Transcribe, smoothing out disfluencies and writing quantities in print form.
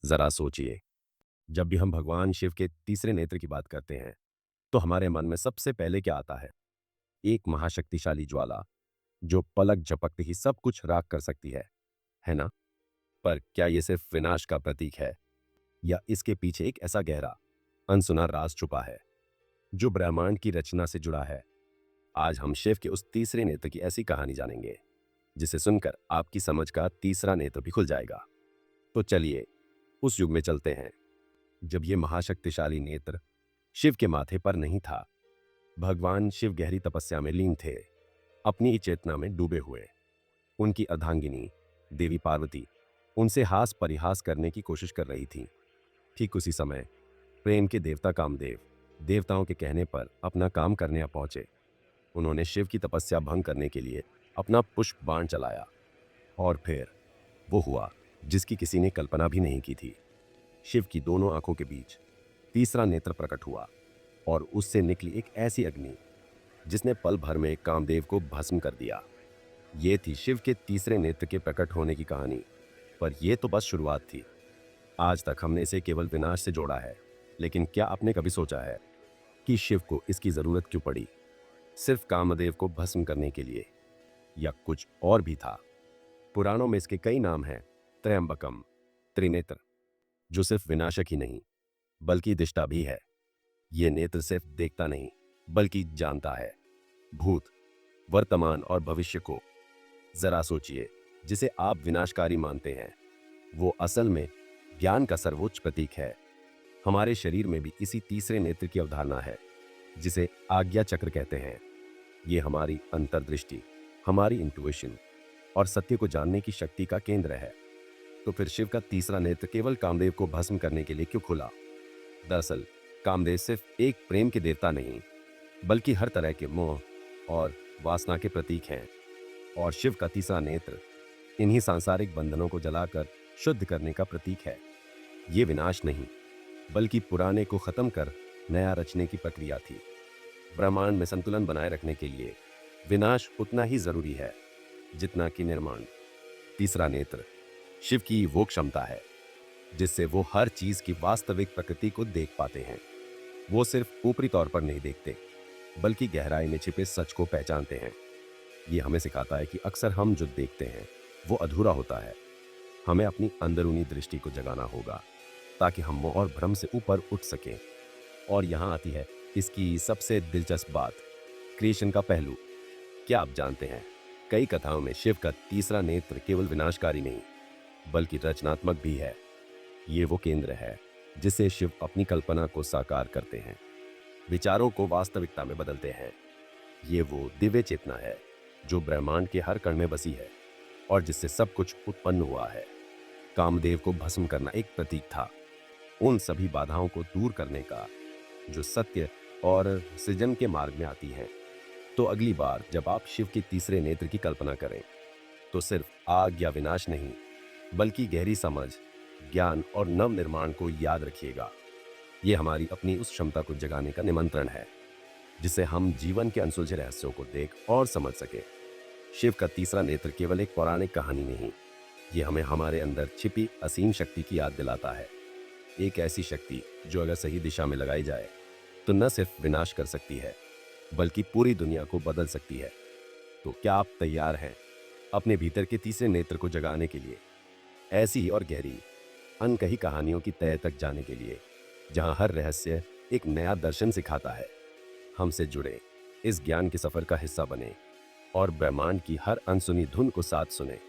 जरा सोचिए, जब भी हम भगवान शिव के तीसरे नेत्र की बात करते हैं तो हमारे मन में सबसे पहले क्या आता है? एक महाशक्तिशाली ज्वाला जो पलक झपकते ही सब कुछ राख कर सकती है ना? पर क्या ये सिर्फ विनाश का प्रतीक है या इसके पीछे एक ऐसा गहरा अनसुना राज छुपा है जो ब्रह्मांड की रचना से जुड़ा है? आज हम शिव के उस तीसरे नेत्र की ऐसी कहानी जानेंगे जिसे सुनकर आपकी समझ का तीसरा नेत्र भी खुल जाएगा। तो चलिए उस युग में चलते हैं जब ये महाशक्तिशाली नेत्र शिव के माथे पर नहीं था। भगवान शिव गहरी तपस्या में लीन थे, अपनी ही चेतना में डूबे हुए। उनकी अर्धांगिनी देवी पार्वती उनसे हास परिहास करने की कोशिश कर रही थी। ठीक उसी समय प्रेम के देवता कामदेव देवताओं के कहने पर अपना काम करने आ पहुंचे। उन्होंने शिव की तपस्या भंग करने के लिए अपना पुष्प बाण चलाया और फिर वो हुआ जिसकी किसी ने कल्पना भी नहीं की थी। शिव की दोनों आंखों के बीच तीसरा नेत्र प्रकट हुआ और उससे निकली एक ऐसी अग्नि जिसने पल भर में कामदेव को भस्म कर दिया। ये थी शिव के तीसरे नेत्र के प्रकट होने की कहानी, पर यह तो बस शुरुआत थी। आज तक हमने इसे केवल विनाश से जोड़ा है, लेकिन क्या आपने कभी सोचा है कि शिव को इसकी जरूरत क्यों पड़ी? सिर्फ कामदेव को भस्म करने के लिए या कुछ और भी था? पुराणों में इसके कई नाम हैं। त्रयंबकम, त्रिनेत्र, जो सिर्फ विनाशक ही नहीं बल्कि दिष्टा भी है। ये नेत्र सिर्फ देखता नहीं बल्कि जानता है भूत, वर्तमान और भविष्य को। जरा सोचिए, जिसे आप विनाशकारी मानते हैं वो असल में ज्ञान का सर्वोच्च प्रतीक है। हमारे शरीर में भी इसी तीसरे नेत्र की अवधारणा है जिसे आज्ञा चक्र कहते हैं। ये हमारी अंतर्दृष्टि, हमारी इंट्यूशन और सत्य को जानने की शक्ति का केंद्र है। तो फिर शिव का तीसरा नेत्र केवल कामदेव को भस्म करने के लिए क्यों खुला? दरअसल कामदेव सिर्फ एक प्रेम के देवता नहीं बल्कि हर तरह के मोह और वासना के प्रतीक हैं। और शिव का तीसरा नेत्र इन्हीं सांसारिक बंधनों को जलाकर शुद्ध करने का प्रतीक है। ये विनाश नहीं बल्कि पुराने को खत्म कर नया रचने की प्रक्रिया थी। ब्रह्मांड में संतुलन बनाए रखने के लिए विनाश उतना ही जरूरी है जितना कि निर्माण। तीसरा नेत्र शिव की वो क्षमता है जिससे वो हर चीज की वास्तविक प्रकृति को देख पाते हैं। वो सिर्फ ऊपरी तौर पर नहीं देखते बल्कि गहराई में छिपे सच को पहचानते हैं। ये हमें सिखाता है कि अक्सर हम जो देखते हैं वो अधूरा होता है। हमें अपनी अंदरूनी दृष्टि को जगाना होगा ताकि हम मोह और भ्रम से ऊपर उठ सकें। और यहाँ आती है इसकी सबसे दिलचस्प बात, क्रिएशन का पहलू। क्या आप जानते हैं, कई कथाओं में शिव का तीसरा नेत्र केवल विनाशकारी नहीं बल्कि रचनात्मक भी है। ये वो केंद्र है जिससे शिव अपनी कल्पना को साकार करते हैं, विचारों को वास्तविकता में बदलते हैं। ये वो दिव्य चेतना है जो ब्रह्मांड के हर कण में बसी है और जिससे सब कुछ उत्पन्न हुआ है। कामदेव को भस्म करना एक प्रतीक था उन सभी बाधाओं को दूर करने का जो सत्य और सृजन के मार्ग में आती हैं। तो अगली बार जब आप शिव के तीसरे नेत्र की कल्पना करें तो सिर्फ आग या विनाश नहीं बल्कि गहरी समझ, ज्ञान और नव निर्माण को याद रखिएगा। ये हमारी अपनी उस क्षमता को जगाने का निमंत्रण है जिससे हम जीवन के अनसुलझे रहस्यों को देख और समझ सके। शिव का तीसरा नेत्र केवल एक पौराणिक कहानी नहीं, ये हमें हमारे अंदर छिपी असीम शक्ति की याद दिलाता है। एक ऐसी शक्ति जो अगर सही दिशा में लगाई जाए तो न सिर्फ विनाश कर सकती है बल्कि पूरी दुनिया को बदल सकती है। तो क्या आप तैयार हैं अपने भीतर के तीसरे नेत्र को जगाने के लिए, ऐसी ही और गहरी अनकही कहानियों की तह तक जाने के लिए जहां हर रहस्य एक नया दर्शन सिखाता है? हमसे जुड़े इस ज्ञान के सफर का हिस्सा बने और ब्रह्मांड की हर अनसुनी धुन को साथ सुने।